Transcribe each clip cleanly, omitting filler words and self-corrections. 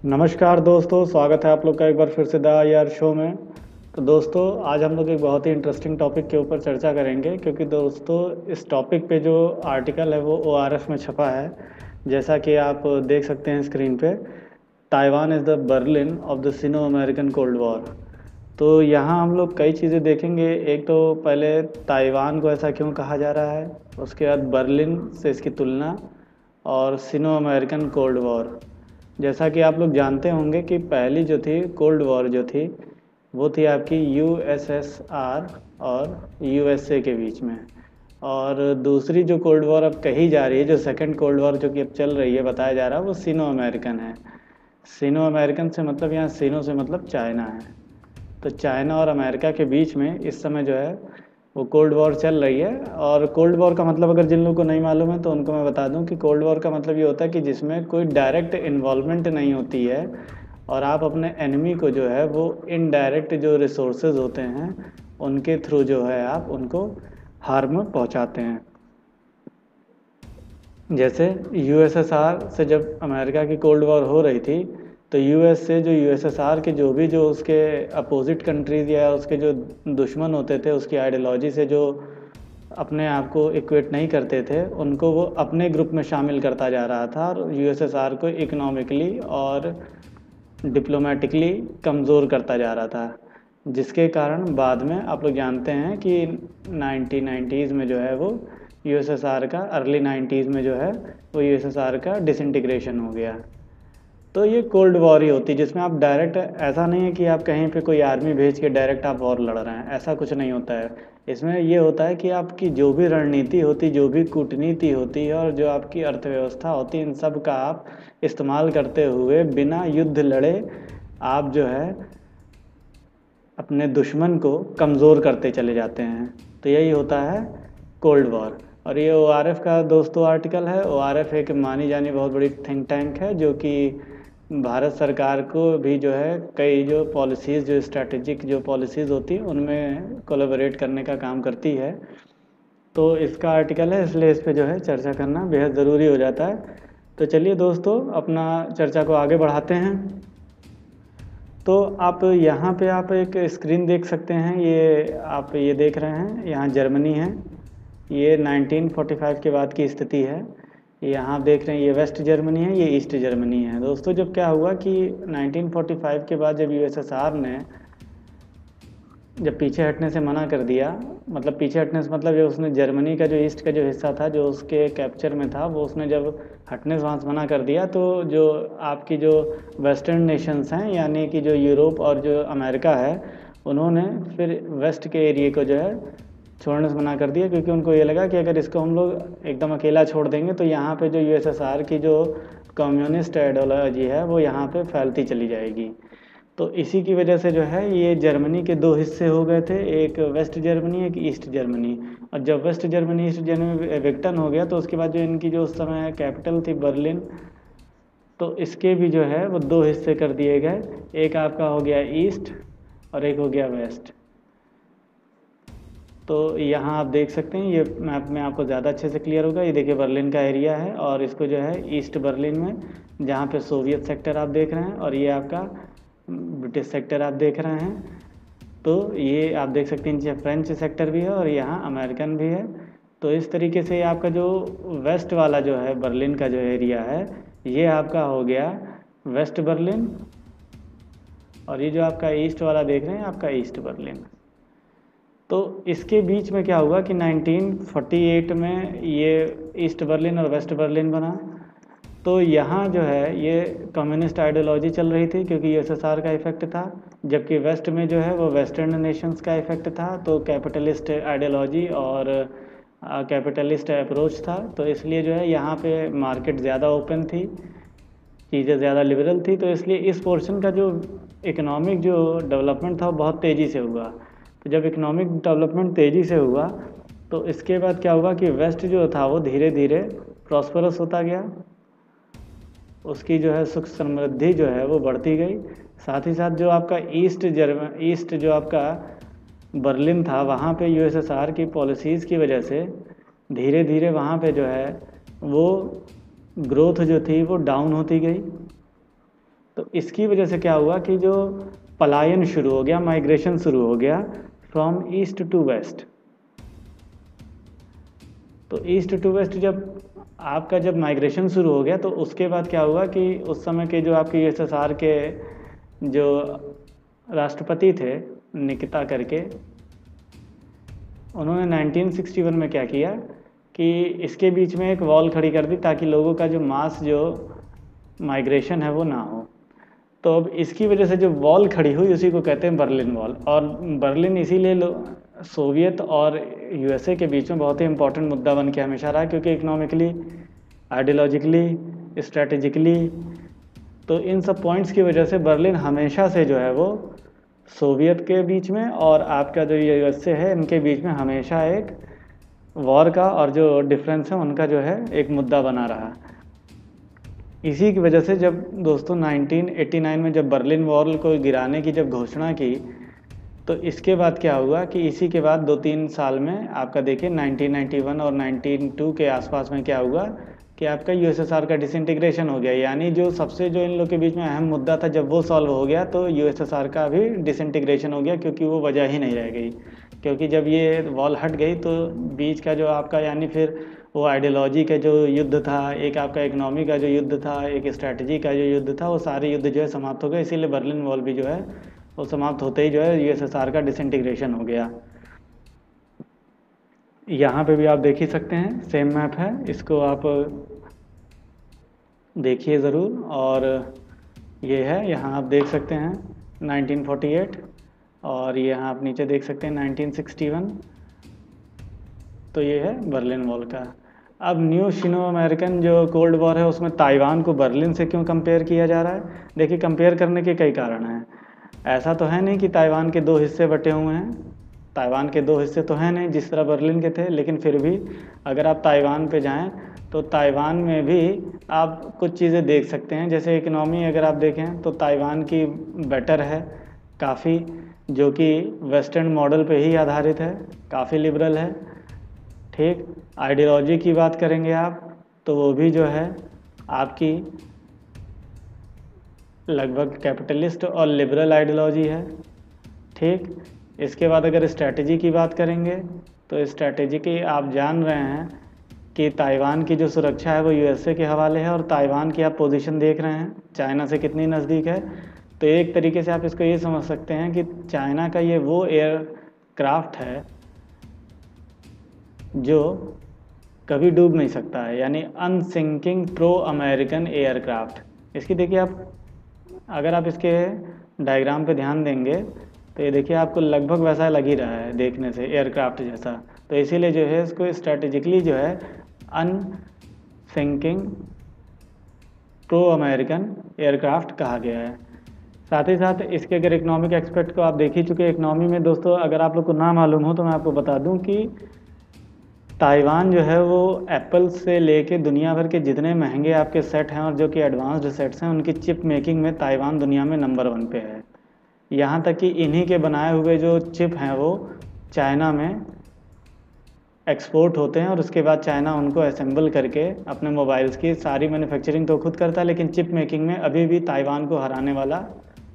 नमस्कार दोस्तों, स्वागत है आप लोग का एक बार फिर से द यार शो में। तो दोस्तों, आज हम लोग एक बहुत ही इंटरेस्टिंग टॉपिक के ऊपर चर्चा करेंगे, क्योंकि दोस्तों इस टॉपिक पे जो आर्टिकल है वो ओआरएफ में छपा है। जैसा कि आप देख सकते हैं स्क्रीन पे, Taiwan is the Berlin of the synonym American cold war. तो यहाँ हम लोग कई चीज़ें देखेंगे। एक तो पहले ताइवान को ऐसा क्यों कहा जा रहा है, उसके बाद बर्लिन से इसकी तुलना, और सिनो अमेरिकन कोल्ड वॉर। जैसा कि आप लोग जानते होंगे कि पहली जो थी कोल्ड वॉर जो थी वो थी आपकी यूएसएसआर और यूएसए के बीच में। और दूसरी जो कोल्ड वॉर अब कही जा रही है, जो सेकंड कोल्ड वॉर जो कि अब चल रही है, बताया जा रहा है, वो सिनो अमेरिकन है। सिनो अमेरिकन से मतलब, यहाँ सिनो से मतलब चाइना है। तो चाइना और अमेरिका के बीच में इस समय जो है वो कोल्ड वॉर चल रही है। और कोल्ड वॉर का मतलब अगर जिन लोगों को नहीं मालूम है तो उनको मैं बता दूं कि कोल्ड वॉर का मतलब ये होता है कि जिसमें कोई डायरेक्ट इन्वॉल्वमेंट नहीं होती है, और आप अपने एनिमी को जो है वो इनडायरेक्ट जो रिसोर्सेज होते हैं उनके थ्रू जो है आप उनको हार्म पहुंचाते हैं। जैसे यूएसएसआर से जब अमेरिका की कोल्ड वॉर हो रही थी, तो यूएस से जो यूएसएसआर के जो उसके अपोजिट कंट्रीज या उसके जो दुश्मन होते थे, उसकी आइडियोलॉजी से जो अपने आप को इक्वेट नहीं करते थे, उनको वो अपने ग्रुप में शामिल करता जा रहा था, और यूएसएसआर को इकोनॉमिकली और डिप्लोमेटिकली कमज़ोर करता जा रहा था। जिसके कारण बाद में आप लोग जानते हैं कि 1990s में जो है वो यूएसएसआर का, अर्ली 90s में जो है वो यूएसएसआर का डिसइंटीग्रेशन हो गया। तो ये कोल्ड वॉर ही होती है, जिसमें आप डायरेक्ट, ऐसा नहीं है कि आप कहीं पे कोई आर्मी भेज के डायरेक्ट आप वॉर लड़ रहे हैं, ऐसा कुछ नहीं होता है। इसमें ये होता है कि आपकी जो भी रणनीति होती, जो भी कूटनीति होती है, और जो आपकी अर्थव्यवस्था होती है, इन सब का आप इस्तेमाल करते हुए बिना युद्ध लड़े आप जो है अपने दुश्मन को कमज़ोर करते चले जाते हैं। तो यही होता है कोल्ड वॉर। और ये ओआरएफ का दोस्तों आर्टिकल है। ओआरएफ एक मानी जानी बहुत बड़ी थिंक टैंक है, जो कि भारत सरकार को भी जो है कई जो पॉलिसीज़, जो स्ट्रैटेजिक जो पॉलिसीज़ होती हैं उनमें कोलैबोरेट करने का काम करती है। तो इसका आर्टिकल है, इसलिए इस पे जो है चर्चा करना बेहद ज़रूरी हो जाता है। तो चलिए दोस्तों, अपना चर्चा को आगे बढ़ाते हैं। तो आप यहाँ पे आप एक स्क्रीन देख सकते हैं, ये आप ये देख रहे हैं, यहाँ जर्मनी है। ये 1945 के बाद की स्थिति है। यहाँ आप देख रहे हैं, ये वेस्ट जर्मनी है, ये ईस्ट जर्मनी है। दोस्तों, जब क्या हुआ कि 1945 के बाद जब यूएसएसआर ने जब पीछे हटने से मना कर दिया, मतलब पीछे हटने से मतलब ये उसने जर्मनी का जो ईस्ट का जो हिस्सा था जो उसके कैप्चर में था, वो उसने जब हटने से वहाँ से मना कर दिया, तो जो आपकी जो वेस्टर्न नेशंस हैं, यानी कि जो यूरोप और जो अमेरिका है, उन्होंने फिर वेस्ट के एरिए को जो है छोड़ने से मना कर दिया, क्योंकि उनको ये लगा कि अगर इसको हम लोग एकदम अकेला छोड़ देंगे तो यहाँ पे जो यूएसएसआर की जो कम्युनिस्ट आइडियोलॉजी है वो यहाँ पे फैलती चली जाएगी। तो इसी की वजह से जो है ये जर्मनी के दो हिस्से हो गए थे, एक वेस्ट जर्मनी, एक ईस्ट जर्मनी। और जब वेस्ट जर्मनी ईस्ट जर्मनी एविक्टन हो गया, तो उसके बाद जो इनकी जो उस समय कैपिटल थी बर्लिन, तो इसके भी जो है वो दो हिस्से कर दिए गए। एक आपका हो गया ईस्ट और एक हो गया वेस्ट। तो यहाँ आप देख सकते हैं, ये मैप में आपको ज़्यादा अच्छे से क्लियर होगा। ये देखिए बर्लिन का एरिया है, और इसको जो है ईस्ट बर्लिन में, जहाँ पे सोवियत सेक्टर आप देख रहे हैं, और ये आपका ब्रिटिश सेक्टर आप देख रहे हैं। तो ये आप देख सकते हैं, नीचे फ्रेंच सेक्टर भी है और यहाँ अमेरिकन भी है। तो इस तरीके से आपका जो वेस्ट वाला जो है बर्लिन का जो एरिया है, ये आपका हो गया वेस्ट बर्लिन, और ये जो आपका ईस्ट वाला देख रहे हैं आपका ईस्ट बर्लिन। तो इसके बीच में क्या हुआ कि 1948 में ये ईस्ट बर्लिन और वेस्ट बर्लिन बना। तो यहाँ जो है ये कम्युनिस्ट आइडियोलॉजी चल रही थी, क्योंकि यूएसएसआर का इफेक्ट था, जबकि वेस्ट में जो है वो वेस्टर्न नेशंस का इफेक्ट था। तो कैपिटलिस्ट आइडियोलॉजी और कैपिटलिस्ट अप्रोच था। तो इसलिए जो है यहाँ पे मार्केट ज़्यादा ओपन थी, चीज़ें ज़्यादा लिबरल थी। तो इसलिए इस पोर्शन का जो इकोनॉमिक जो डेवलपमेंट था वो बहुत तेज़ी से हुआ। तो जब इकोनॉमिक डेवलपमेंट तेज़ी से हुआ, तो इसके बाद क्या हुआ कि वेस्ट जो था वो धीरे धीरे प्रॉस्परस होता गया, उसकी जो है सुख समृद्धि जो है वो बढ़ती गई। साथ ही साथ जो आपका ईस्ट जो आपका बर्लिन था, वहाँ पे यूएसएसआर की पॉलिसीज़ की वजह से धीरे धीरे वहाँ पे जो है वो ग्रोथ जो थी वो डाउन होती गई। तो इसकी वजह से क्या हुआ कि जो पलायन शुरू हो गया, माइग्रेशन शुरू हो गया फ्रॉम ईस्ट टू वेस्ट। तो ईस्ट टू वेस्ट जब माइग्रेशन शुरू हो गया तो उसके बाद क्या हुआ कि उस समय के जो आपके यूएसएसआर के जो राष्ट्रपति थे निकिता करके, उन्होंने 1961 में क्या किया कि इसके बीच में एक वॉल खड़ी कर दी ताकि लोगों का जो मास जो माइग्रेशन है वो ना हो। तो अब इसकी वजह से जो वॉल खड़ी हुई उसी को कहते हैं बर्लिन वॉल। और बर्लिन इसीलिए सोवियत और यूएसए के बीच में बहुत ही इंपॉर्टेंट मुद्दा बन के हमेशा रहा, क्योंकि इकोनॉमिकली, आइडियोलॉजिकली, स्ट्रेटेजिकली, तो इन सब पॉइंट्स की वजह से बर्लिन हमेशा से जो है वो सोवियत के बीच में और आपका जो यूएसए है इनके बीच में हमेशा एक वॉर का और जो डिफरेंस है उनका जो है एक मुद्दा बना रहा। इसी की वजह से जब दोस्तों 1989 में जब बर्लिन वॉल को गिराने की जब घोषणा की, तो इसके बाद क्या हुआ कि इसी के बाद 2-3 साल में आपका देखिए 1991 और 1992 के आसपास में क्या हुआ कि आपका यूएसएसआर का डिसइंटीग्रेशन हो गया। यानी जो सबसे जो इन लोग के बीच में अहम मुद्दा था जब वो सॉल्व हो गया तो यूएसएसआर का भी डिसइंटीग्रेशन हो गया, क्योंकि वो वजह ही नहीं रह गई। क्योंकि जब ये वॉल हट गई तो बीच का जो आपका यानी फिर वो आइडियोलॉजी का जो युद्ध था, एक आपका इकोनॉमी का जो युद्ध था, एक स्ट्रैटेजी का जो युद्ध था, वो सारे युद्ध जो है समाप्त हो गए। इसीलिए बर्लिन वॉल भी जो है वो समाप्त होते ही जो है यूएसएसआर का डिसइंटीग्रेशन हो गया। यहाँ पे भी आप देख ही सकते हैं, सेम मैप है, इसको आप देखिए ज़रूर। और ये है, यहाँ आप देख सकते हैं 1948 और ये यहाँ आप नीचे देख सकते हैं 1961। तो ये है बर्लिन वॉल का। अब न्यू सिनो अमेरिकन जो कोल्ड वॉर है उसमें ताइवान को बर्लिन से क्यों कंपेयर किया जा रहा है? देखिए, कंपेयर करने के कई कारण हैं। ऐसा तो है नहीं कि ताइवान के 2 हिस्से बटे हुए हैं, ताइवान के 2 हिस्से तो हैं नहीं जिस तरह बर्लिन के थे, लेकिन फिर भी अगर आप ताइवान पे जाएं तो ताइवान में भी आप कुछ चीज़ें देख सकते हैं। जैसे इकनॉमी अगर आप देखें तो ताइवान की बेटर है काफ़ी, जो कि वेस्टर्न मॉडल पे ही आधारित है, काफ़ी लिबरल है। ठीक, आइडियोलॉजी की बात करेंगे आप तो वो भी जो है आपकी लगभग कैपिटलिस्ट और लिबरल आइडियोलॉजी है। ठीक, इसके बाद अगर स्ट्रैटेजी की बात करेंगे तो स्ट्रैटेजी की आप जान रहे हैं कि ताइवान की जो सुरक्षा है वो यूएसए के हवाले है, और ताइवान की आप पोजीशन देख रहे हैं चाइना से कितनी नज़दीक है। तो एक तरीके से आप इसको ये समझ सकते हैं कि चाइना का ये वो एयरक्राफ्ट है जो कभी डूब नहीं सकता है, यानी अनसिंकिंग प्रो अमेरिकन एयरक्राफ्ट। इसकी देखिए आप, अगर आप इसके डायग्राम पे ध्यान देंगे तो ये देखिए आपको लगभग वैसा लग ही रहा है देखने से, एयरक्राफ्ट जैसा। तो इसीलिए जो है इसको स्ट्रैटेजिकली जो है अनसिंकिंग प्रो अमेरिकन एयरक्राफ्ट कहा गया है। साथ ही साथ इसके अगर इकोनॉमिक एक्सपेक्ट को आप देख ही चुके। इकोनॉमी में दोस्तों अगर आप लोग को ना मालूम हो तो मैं आपको बता दूं कि ताइवान जो है वो एप्पल से लेके दुनिया भर के जितने महंगे आपके सेट हैं और जो कि एडवांस्ड सेट्स हैं उनकी चिप मेकिंग में ताइवान दुनिया में नंबर 1 पे है। यहाँ तक कि इन्हीं के बनाए हुए जो चिप हैं वो चाइना में एक्सपोर्ट होते हैं और उसके बाद चाइना उनको असेंबल करके अपने मोबाइल्स की सारी मैन्युफैक्चरिंग तो खुद करता है, लेकिन चिप मेकिंग में अभी भी ताइवान को हराने वाला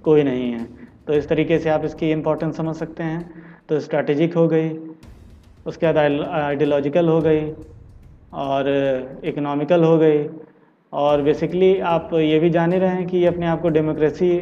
कोई नहीं है। तो इस तरीके से आप इसकी इम्पोर्टेंस समझ सकते हैं। तो स्ट्रैटेजिक हो गई, उसके बाद आइडियोलॉजिकल हो गई और इकोनॉमिकल हो गई, और बेसिकली आप ये भी जान ही रहे हैं कि ये अपने आप को डेमोक्रेसी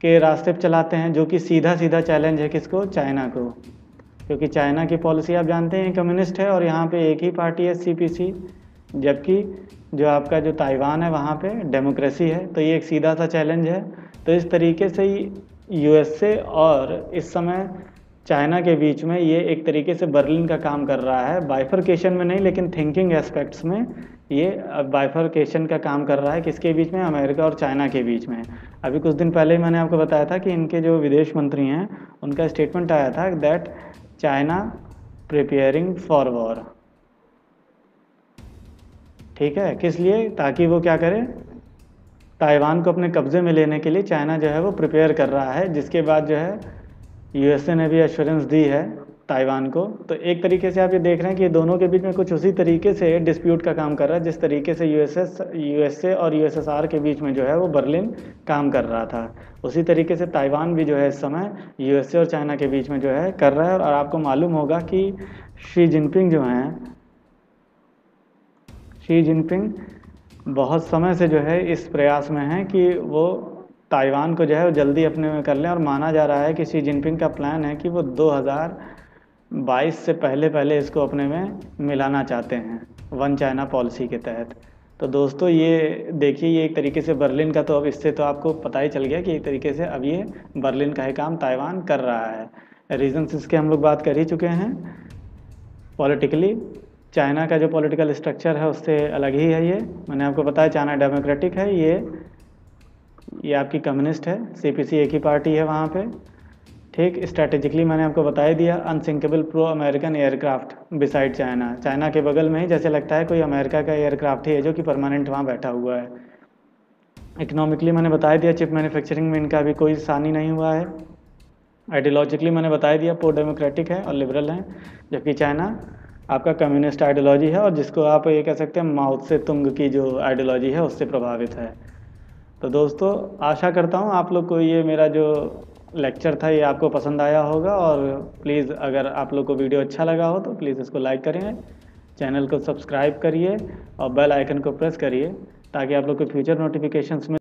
के रास्ते पर चलाते हैं, जो कि सीधा सीधा चैलेंज है किसको? चाइना को। क्योंकि चाइना की पॉलिसी आप जानते हैं कम्युनिस्ट है और यहाँ पे एक ही पार्टी है सीपीसी, जबकि जो आपका जो ताइवान है वहाँ पे डेमोक्रेसी है। तो ये एक सीधा सा चैलेंज है। तो इस तरीके से यूएसए और इस समय चाइना के बीच में ये एक तरीके से बर्लिन का काम कर रहा है, बाइफरकेशन में नहीं लेकिन थिंकिंग एस्पेक्ट्स में ये बाइफरकेशन का काम कर रहा है। किसके बीच में? अमेरिका और चाइना के बीच में। अभी कुछ दिन पहले मैंने आपको बताया था कि इनके जो विदेश मंत्री हैं उनका स्टेटमेंट आया था that China preparing for war. ठीक है, किस लिए? ताकि वो क्या करे, ताइवान को अपने कब्जे में लेने के लिए चाइना जो है वो प्रिपेयर कर रहा है। जिसके बाद जो है यूएसए ने भी एश्योरेंस दी है ताइवान को। तो एक तरीके से आप ये देख रहे हैं कि ये दोनों के बीच में कुछ उसी तरीके से डिस्प्यूट का काम कर रहा है जिस तरीके से यूएसए और यूएसएसआर के बीच में जो है वो बर्लिन काम कर रहा था। उसी तरीके से ताइवान भी जो है इस समय यूएसए और चाइना के बीच में जो है कर रहा है। और आपको मालूम होगा कि शी जिनपिंग बहुत समय से जो है इस प्रयास में है कि वो ताइवान को जो है वो जल्दी अपने में कर लें। और माना जा रहा है कि शी जिनपिंग का प्लान है कि वो 2022 से पहले इसको अपने में मिलाना चाहते हैं वन चाइना पॉलिसी के तहत। तो दोस्तों ये देखिए, ये एक तरीके से बर्लिन का, तो अब इससे तो आपको पता ही चल गया कि एक तरीके से अब ये बर्लिन का ही काम ताइवान कर रहा है। रीजंस इसके हम लोग बात कर ही चुके हैं। पॉलिटिकली चाइना का जो पॉलिटिकल स्ट्रक्चर है उससे अलग ही है। ये मैंने आपको बताया, चाइना डेमोक्रेटिक है, ये आपकी कम्युनिस्ट है, सीपीसी एक ही पार्टी है वहाँ पे। ठीक, स्ट्रैटेजिकली मैंने आपको बता ही दिया, unsinkable pro American aircraft beside China. China के बगल में ही जैसे लगता है कोई अमेरिका का एयरक्राफ्ट ही है जो कि परमानेंट वहाँ बैठा हुआ है। इकोनॉमिकली मैंने बता दिया, चिप मैन्युफैक्चरिंग में इनका अभी कोई सानी नहीं हुआ है। आइडियोलॉजिकली मैंने बता दिया, प्रो डेमोक्रेटिक है और लिबरल है, जबकि चाइना आपका कम्युनिस्ट आइडियोलॉजी है और जिसको आप ये कह सकते हैं माओ से तुंग की जो आइडियोलॉजी है उससे प्रभावित है। तो दोस्तों आशा करता हूँ आप लोग को ये मेरा जो लेक्चर था ये आपको पसंद आया होगा। और प्लीज़ अगर आप लोग को वीडियो अच्छा लगा हो तो प्लीज़ इसको लाइक करें, चैनल को सब्सक्राइब करिए और बेल आइकन को प्रेस करिए ताकि आप लोग को फ्यूचर नोटिफिकेशंस में